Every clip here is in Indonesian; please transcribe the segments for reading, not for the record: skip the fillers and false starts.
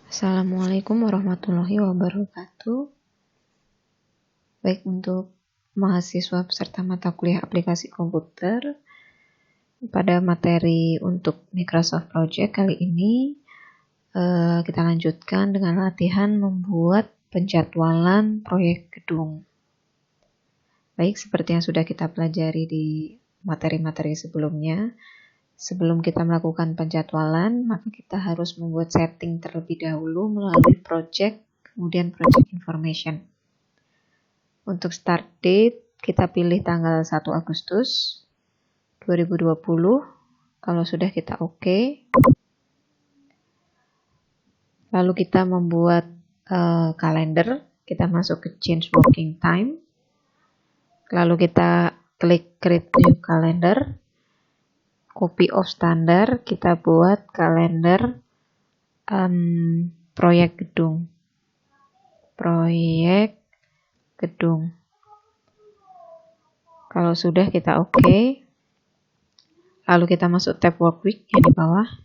Assalamualaikum warahmatullahi wabarakatuh. Baik, untuk mahasiswa peserta mata kuliah aplikasi komputer, pada materi untuk Microsoft Project kali ini kita lanjutkan dengan latihan membuat penjadwalan proyek gedung. Baik, seperti yang sudah kita pelajari di materi-materi sebelumnya, sebelum kita melakukan penjadwalan, maka kita harus membuat setting terlebih dahulu melalui project, kemudian project information. Untuk start date, kita pilih tanggal 1 Agustus 2020. Kalau sudah, kita oke. Lalu kita membuat kalender, kita masuk ke change working time. Lalu kita klik create new calendar. Copy of standar, kita buat kalender proyek gedung. Kalau sudah, kita oke. Lalu kita masuk tab work week yang di bawah.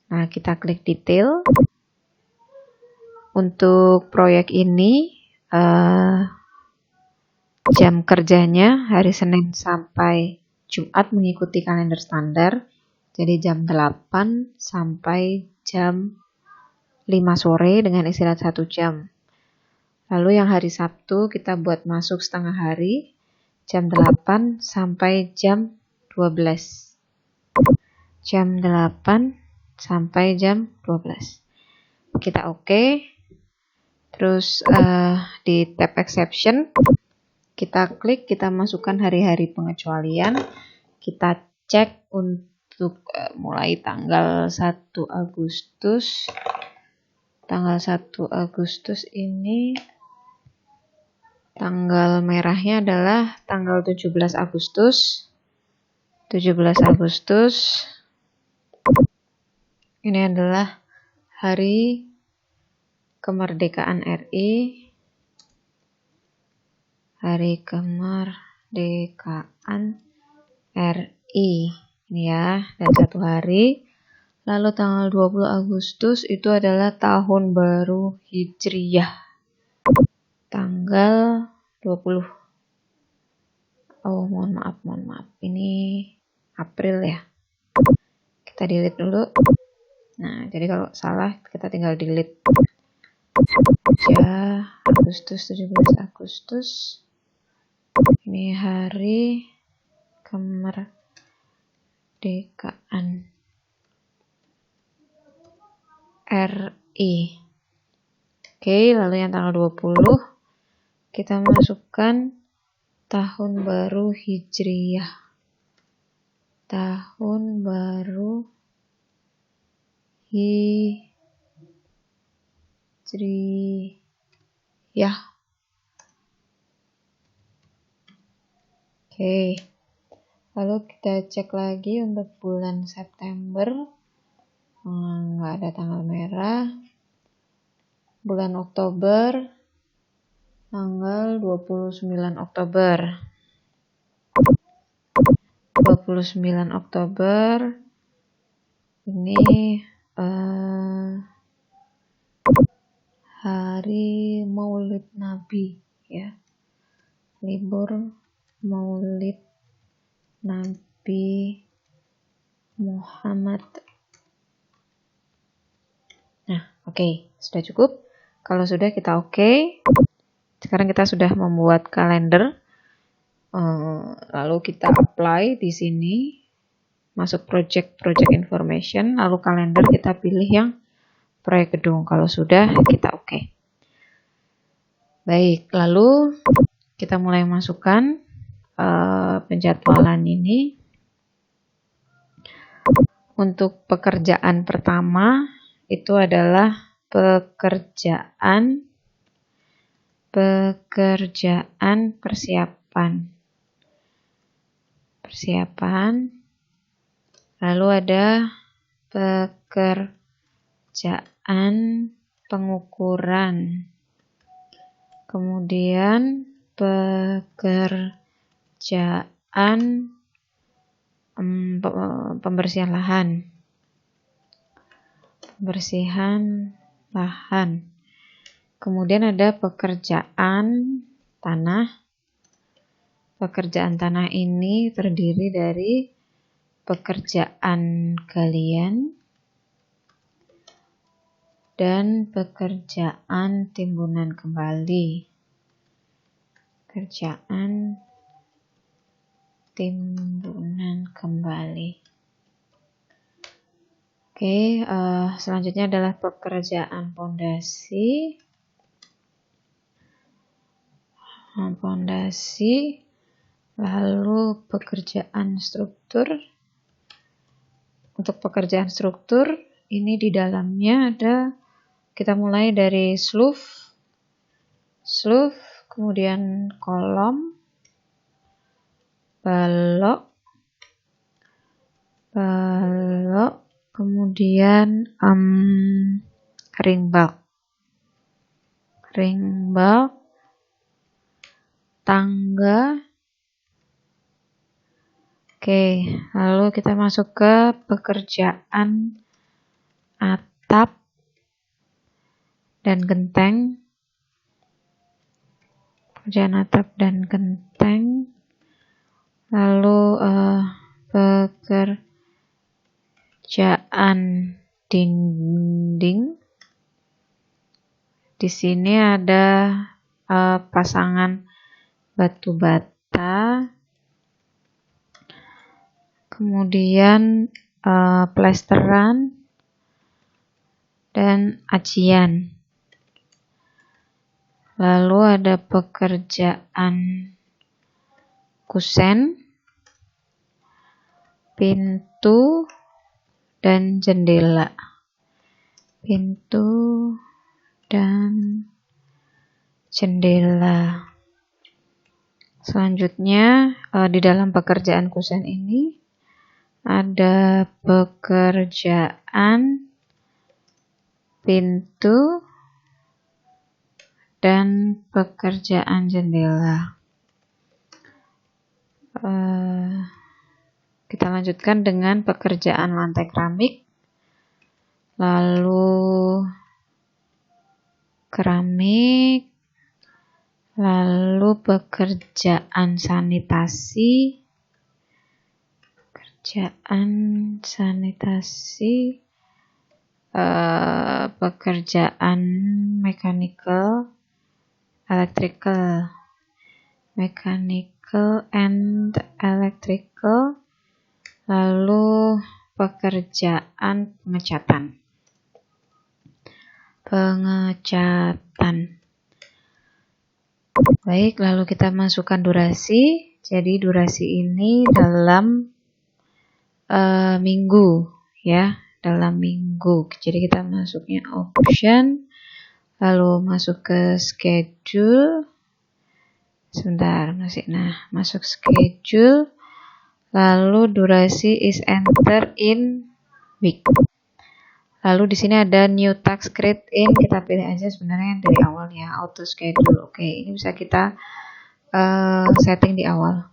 Nah, kita klik detail. Untuk proyek ini jam kerjanya hari Senin sampai Jumat mengikuti kalender standar. Jadi jam 8 sampai jam 5 sore dengan istirahat 1 jam. Lalu yang hari Sabtu kita buat masuk setengah hari, jam 8 sampai jam 12. Jam 8 sampai jam 12. Kita oke. Terus di tab exception, kita klik, kita masukkan hari-hari pengecualian. Kita cek untuk mulai tanggal 1 Agustus. Tanggal 1 Agustus ini, tanggal merahnya adalah tanggal 17 Agustus. 17 Agustus ini adalah hari kemerdekaan RI. Hari kemerdekaan RI. Ini ya, dan 1 hari. Lalu tanggal 20 Agustus itu adalah tahun baru Hijriyah. Tanggal 20. Oh, mohon maaf. Ini April ya. Kita delete dulu. Nah, jadi kalau salah kita tinggal delete. Ya, Agustus, 17 Agustus. Ini hari kemerdekaan RI. Oke, lalu yang tanggal 20 kita masukkan tahun baru Hijriyah. Tahun baru Hijriyah. Oke. Lalu kita cek lagi untuk bulan September. Nggak ada tanggal merah. Bulan Oktober, tanggal 29 Oktober. 29 Oktober ini hari Maulid Nabi ya. Libur Maulid Nabi Muhammad. Nah, oke, sudah cukup. Kalau sudah, kita oke. Sekarang kita sudah membuat kalender. Lalu kita apply di sini. Masuk project information, lalu kalender kita pilih yang proyek gedung. Kalau sudah, kita oke. Baik, lalu kita mulai masukkan penjadwalan ini. Untuk pekerjaan pertama itu adalah pekerjaan persiapan. Lalu ada pekerjaan pengukuran. Kemudian pekerjaan pembersihan lahan. Pembersihan lahan. Kemudian ada pekerjaan tanah. Pekerjaan tanah ini terdiri dari pekerjaan galian dan pekerjaan timbunan kembali. Pekerjaan timbunan kembali. Oke, selanjutnya adalah pekerjaan pondasi. Lalu pekerjaan struktur. Untuk pekerjaan struktur, ini di dalamnya ada, kita mulai dari sloof, kemudian kolom, balok, kemudian ring bulk, tangga. Oke, lalu kita masuk ke pekerjaan atap dan genteng. Pekerjaan atap dan genteng. Lalu pekerjaan dinding. Di sini ada pasangan batu bata. Kemudian plesteran dan acian. Lalu ada pekerjaan kusen, pintu dan jendela. Pintu dan jendela. Selanjutnya di dalam pekerjaan kusen ini ada pekerjaan pintu dan pekerjaan jendela. Kita lanjutkan dengan pekerjaan lantai keramik, lalu pekerjaan sanitasi, pekerjaan mechanical and electrical, lalu pekerjaan pengecatan. Baik, lalu kita masukkan durasi. Jadi durasi ini dalam minggu, ya, dalam minggu. Jadi kita masuknya option, lalu masuk ke schedule. Sebentar, masuk schedule. Lalu durasi is enter in week. Lalu di sini ada new task create in, kita pilih aja sebenarnya dari awal ya, auto schedule. Oke, ini bisa kita setting di awal.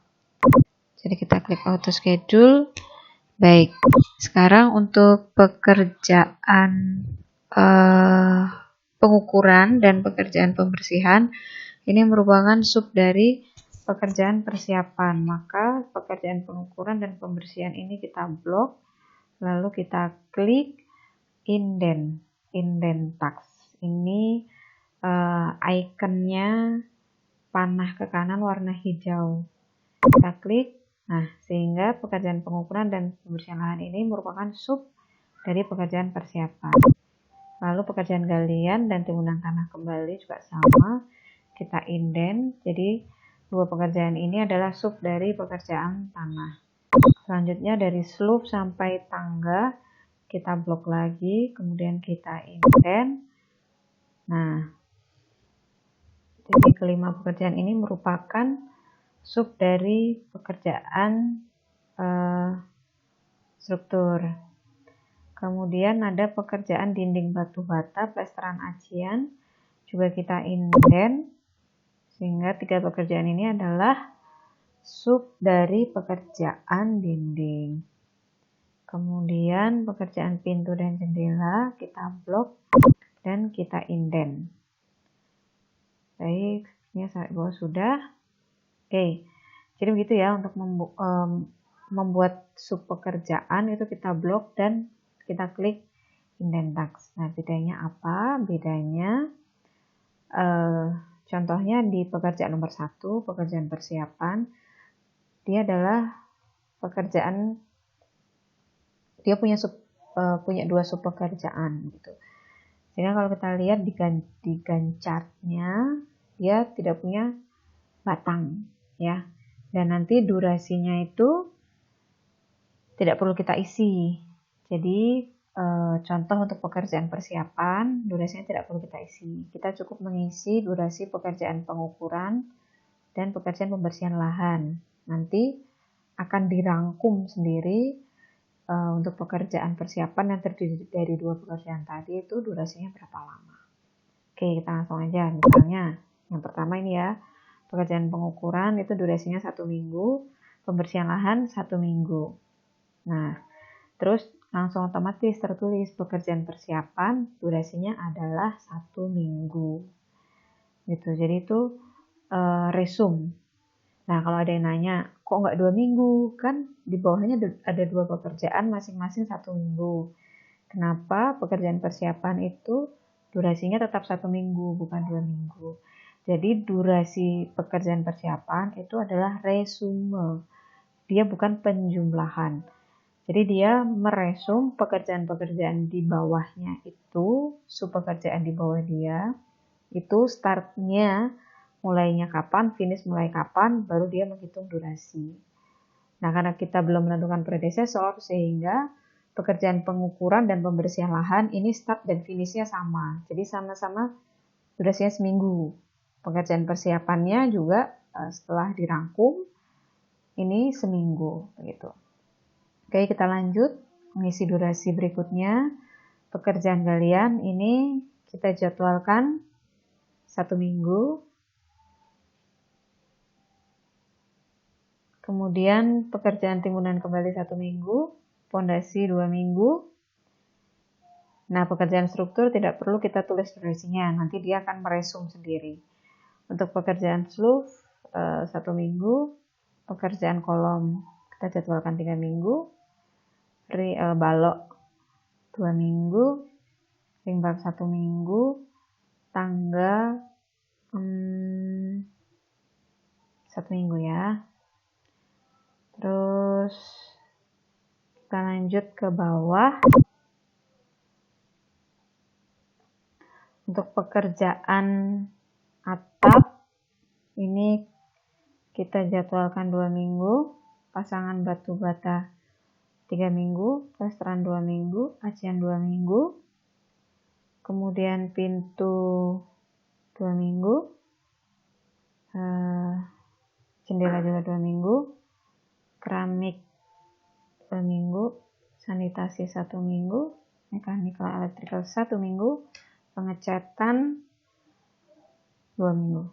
Jadi kita klik auto schedule. Baik, sekarang untuk pekerjaan pengukuran dan pekerjaan pembersihan, ini merupakan sub dari pekerjaan persiapan. Maka pekerjaan pengukuran dan pembersihan ini kita blok, lalu kita klik indent task. Ini ikonnya panah ke kanan warna hijau. Kita klik. Nah, sehingga pekerjaan pengukuran dan pembersihan lahan ini merupakan sub dari pekerjaan persiapan. Lalu pekerjaan galian dan timbunan tanah kembali juga sama. Kita indent. Jadi dua pekerjaan ini adalah sub dari pekerjaan tanah. Selanjutnya dari sloof sampai tangga kita blok lagi, kemudian kita indent. Nah, titik kelima pekerjaan ini merupakan sub dari pekerjaan struktur. Kemudian ada pekerjaan dinding batu bata, plesteran acian, juga kita indent, sehingga tiga pekerjaan ini adalah sub dari pekerjaan dinding. Kemudian pekerjaan pintu dan jendela kita blok dan kita indent. Baik, ini sampai bawah sudah. Oke, jadi begitu ya untuk membuat sub pekerjaan itu kita blok dan kita klik indent task. Nah, bedanya apa? Bedanya contohnya di pekerjaan nomor 1, pekerjaan persiapan, dia adalah pekerjaan, dia punya dua sub pekerjaan gitu. Sehingga kalau kita lihat di Gantt chart-nya, dia tidak punya batang ya. Dan nanti durasinya itu tidak perlu kita isi. Jadi contoh untuk pekerjaan persiapan, durasinya tidak perlu kita isi. Kita cukup mengisi durasi pekerjaan pengukuran dan pekerjaan pembersihan lahan. Nanti akan dirangkum sendiri untuk pekerjaan persiapan yang terdiri dari 2 pekerjaan tadi itu durasinya berapa lama. Oke, kita langsung aja. Misalnya yang pertama ini ya, pekerjaan pengukuran itu durasinya 1 minggu, pembersihan lahan 1 minggu. Nah, terus langsung otomatis tertulis pekerjaan persiapan durasinya adalah 1 minggu. Gitu. Jadi itu resume. Nah, kalau ada yang nanya, kok nggak 2 minggu? Kan di bawahnya ada 2 pekerjaan masing-masing 1 minggu. Kenapa pekerjaan persiapan itu durasinya tetap 1 minggu, bukan 2 minggu. Jadi durasi pekerjaan persiapan itu adalah resume. Dia bukan penjumlahan. Jadi dia meresum pekerjaan-pekerjaan di bawahnya itu, sub pekerjaan di bawah dia, itu startnya mulainya kapan, finish mulai kapan, baru dia menghitung durasi. Nah, karena kita belum menentukan predecessor, sehingga pekerjaan pengukuran dan pembersihan lahan ini start dan finishnya sama. Jadi sama-sama durasinya seminggu. Pekerjaan persiapannya juga setelah dirangkum, ini seminggu. Begitu. Oke, kita lanjut mengisi durasi berikutnya. Pekerjaan kalian ini kita jadwalkan 1 minggu. Kemudian pekerjaan timbunan kembali 1 minggu, pondasi 2 minggu. Nah, pekerjaan struktur tidak perlu kita tulis durasinya, nanti dia akan meresum sendiri. Untuk pekerjaan sloof 1 minggu, pekerjaan kolom kita jadwalkan 3 minggu, balok 2 minggu, ring bar 1 minggu, tangga 1 minggu ya. Terus kita lanjut ke bawah. Untuk pekerjaan atap ini kita jadwalkan 2 minggu, pasangan batu bata 3 minggu, plesteran 2 minggu, acian 2 minggu. Kemudian pintu 2 minggu, jendela juga 2 minggu, keramik 2 minggu, sanitasi 1 minggu, mechanical electrical 1 minggu, pengecatan 2 minggu.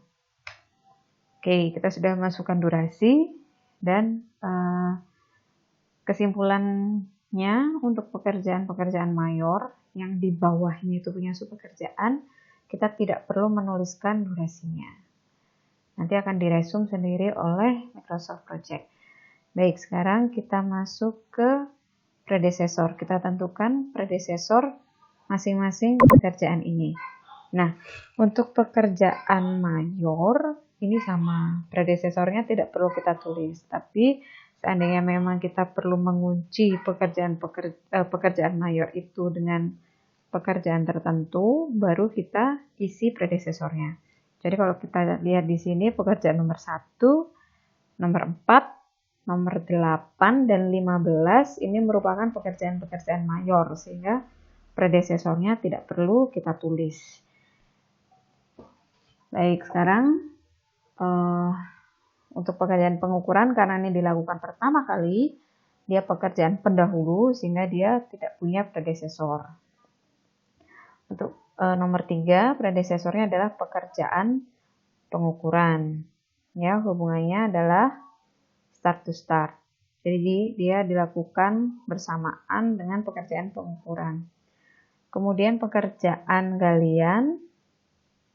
Oke, kita sudah masukkan durasi dan kesimpulannya untuk pekerjaan-pekerjaan mayor yang di bawahnya itu punya sub pekerjaan, kita tidak perlu menuliskan durasinya. Nanti akan diresum sendiri oleh Microsoft Project. Baik, sekarang kita masuk ke predecessor. Kita tentukan predecessor masing-masing pekerjaan ini. Nah, untuk pekerjaan mayor, ini sama. Predecessornya tidak perlu kita tulis. Tapi seandainya memang kita perlu mengunci pekerjaan mayor itu dengan pekerjaan tertentu, baru kita isi predecessornya. Jadi kalau kita lihat di sini pekerjaan nomor 1, nomor 4, nomor 8, dan 15 ini merupakan pekerjaan-pekerjaan mayor, sehingga predecessornya tidak perlu kita tulis. Baik, sekarang untuk pekerjaan pengukuran, karena ini dilakukan pertama kali, dia pekerjaan pendahulu sehingga dia tidak punya predecessor. Untuk nomor 3, predecessornya adalah pekerjaan pengukuran. Ya, hubungannya adalah start to start. Jadi dia dilakukan bersamaan dengan pekerjaan pengukuran. Kemudian pekerjaan galian,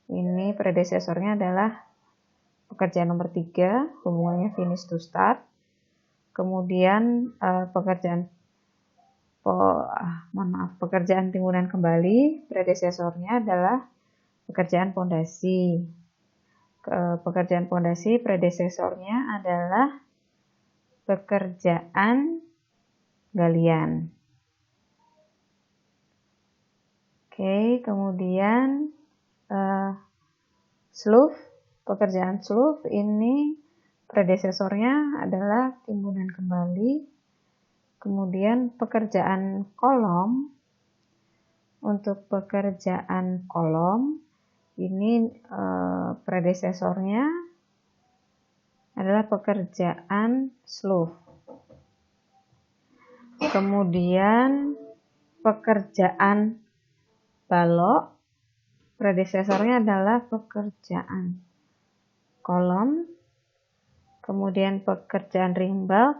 ini predesesornya adalah pekerjaan nomor 3, hubungannya finish to start. Kemudian pekerjaan timbunan kembali, predesesornya adalah pekerjaan pondasi. Pekerjaan pondasi, predesesornya adalah pekerjaan galian. Oke, kemudian slough, pekerjaan slough ini predesesornya adalah timbunan kembali. Kemudian pekerjaan kolom, untuk pekerjaan kolom ini predesesornya adalah pekerjaan slough. Kemudian pekerjaan balok, predesesornya adalah pekerjaan kolom. Kemudian pekerjaan rimba,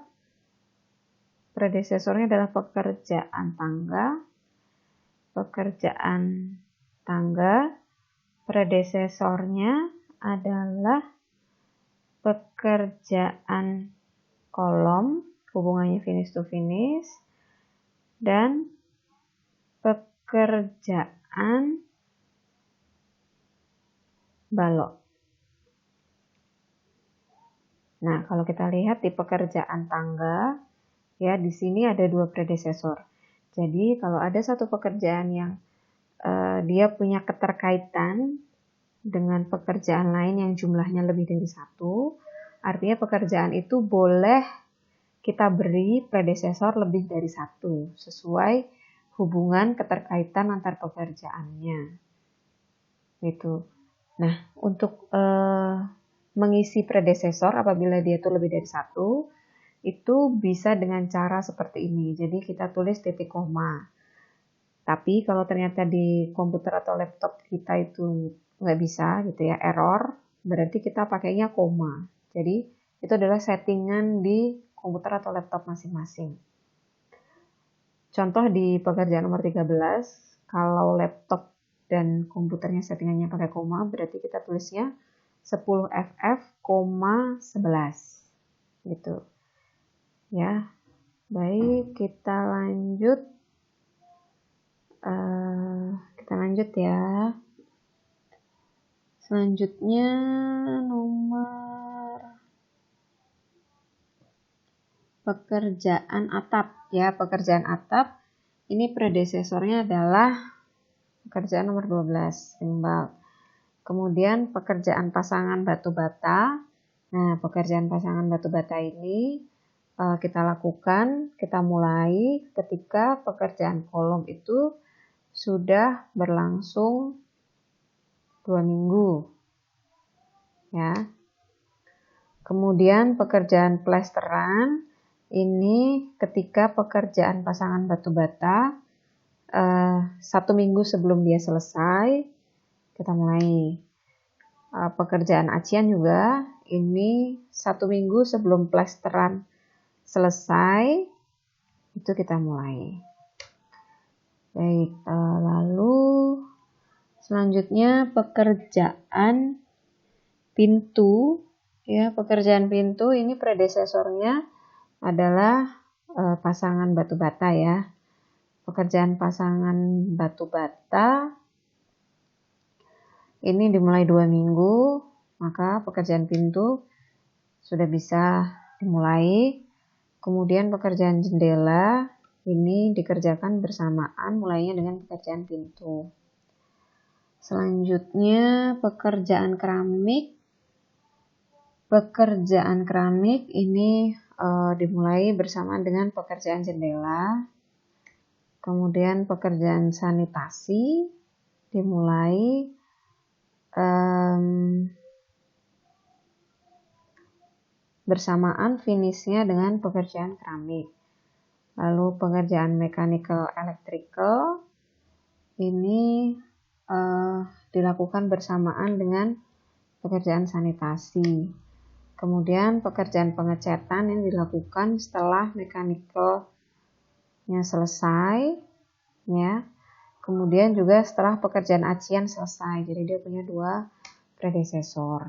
predesesornya adalah pekerjaan tangga. Pekerjaan tangga, predesesornya adalah pekerjaan kolom, hubungannya finish to finish, dan pekerjaan balok. Nah, kalau kita lihat di pekerjaan tangga, ya di sini ada 2 predesesor. Jadi kalau ada satu pekerjaan yang dia punya keterkaitan dengan pekerjaan lain yang jumlahnya lebih dari 1, artinya pekerjaan itu boleh kita beri predesesor lebih dari 1 sesuai hubungan keterkaitan antar pekerjaannya. Gitu. Nah, untuk mengisi predesesor apabila dia itu lebih dari 1, itu bisa dengan cara seperti ini. Jadi kita tulis titik koma. Tapi kalau ternyata di komputer atau laptop kita itu nggak bisa gitu ya, error, berarti kita pakainya koma. Jadi itu adalah settingan di komputer atau laptop masing-masing. Contoh di pekerjaan nomor 13, kalau laptop dan komputernya settingannya pakai koma, berarti kita tulisnya 10FF,11 gitu. Ya, baik, kita lanjut. Ya. Selanjutnya nomor pekerjaan atap. Ya, pekerjaan atap ini predesesornya adalah pekerjaan nomor 12, timbal. Kemudian pekerjaan pasangan batu bata. Nah, pekerjaan pasangan batu bata ini kita lakukan, kita mulai ketika pekerjaan kolom itu sudah berlangsung 2 minggu. Ya. Kemudian pekerjaan plesteran ini ketika pekerjaan pasangan batu bata 1 minggu sebelum dia selesai, kita mulai. Pekerjaan acian juga ini 1 minggu sebelum plesteran selesai, itu kita mulai. Baik, lalu selanjutnya pekerjaan pintu. Ya, pekerjaan pintu ini predesesornya adalah pasangan batu bata ya. Pekerjaan pasangan batu bata ini dimulai 2 minggu, maka pekerjaan pintu sudah bisa dimulai. Kemudian pekerjaan jendela ini dikerjakan bersamaan mulainya dengan pekerjaan pintu. Selanjutnya pekerjaan keramik. Pekerjaan keramik ini dimulai bersamaan dengan pekerjaan jendela. Kemudian pekerjaan sanitasi dimulai bersamaan finishnya dengan pekerjaan keramik. Lalu pekerjaan mechanical electrical ini dilakukan bersamaan dengan pekerjaan sanitasi. Kemudian pekerjaan pengecatan yang dilakukan setelah mechanical-nya selesai, ya. Kemudian juga setelah pekerjaan acian selesai, jadi dia punya 2 predesesor.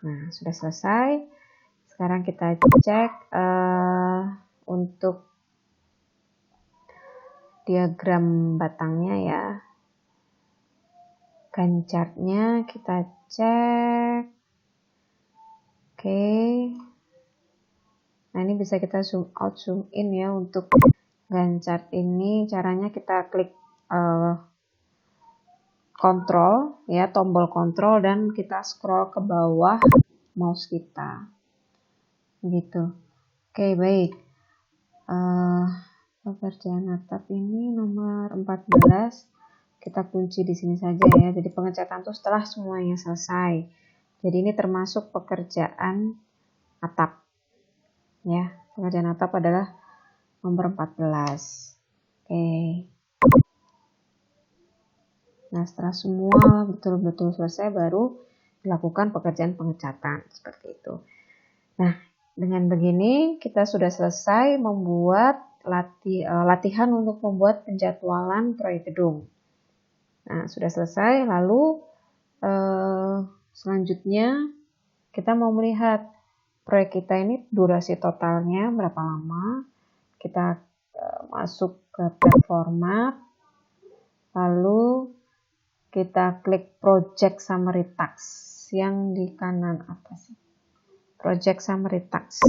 Nah, sudah selesai. Sekarang kita cek untuk diagram batangnya ya. Gancarnya kita cek. Oke. Nah, ini bisa kita zoom out, zoom in ya. Untuk gancar ini caranya kita klik kontrol ya, tombol kontrol, dan kita scroll ke bawah mouse kita gitu. Oke, baik. Pekerjaan atap ini nomor 14 kita kunci di sini saja ya. Jadi pengecatan itu setelah semuanya selesai. Jadi ini termasuk pekerjaan atap ya. Pekerjaan atap adalah nomor 14. Oke. Nah, setelah semua betul-betul selesai baru dilakukan pekerjaan pengecatan seperti itu. Nah, dengan begini kita sudah selesai membuat latihan untuk membuat penjadwalan proyek gedung. Nah, sudah selesai. Lalu selanjutnya kita mau melihat proyek kita ini durasi totalnya berapa lama. Kita masuk ke tab format. Lalu kita klik project summary task yang di kanan atas. Project summary task.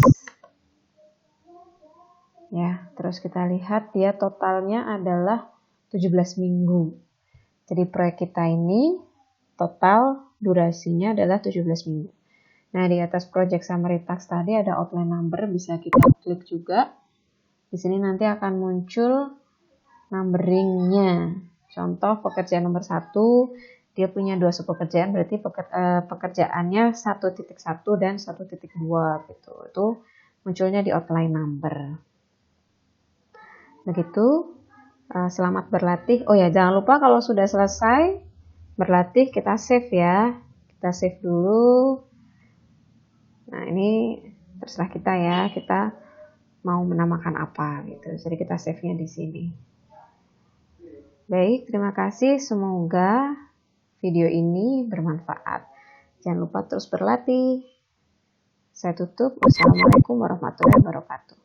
Ya, terus kita lihat dia totalnya adalah 17 minggu. Jadi proyek kita ini total durasinya adalah 17 minggu. Nah, di atas project summary task tadi ada outline number, bisa kita klik juga. Di sini nanti akan muncul numberingnya. Contoh pekerjaan nomor 1, dia punya 2 subpekerjaan, berarti pekerjaannya 1.1 dan 1.2 gitu. Itu munculnya di outline number. Begitu. Selamat berlatih. Oh ya, jangan lupa kalau sudah selesai berlatih kita save ya. Kita save dulu. Nah, ini terserah kita ya. Kita mau menamakan apa gitu. Jadi kita save-nya di sini. Baik, terima kasih. Semoga video ini bermanfaat. Jangan lupa terus berlatih. Saya tutup. Wassalamualaikum warahmatullahi wabarakatuh.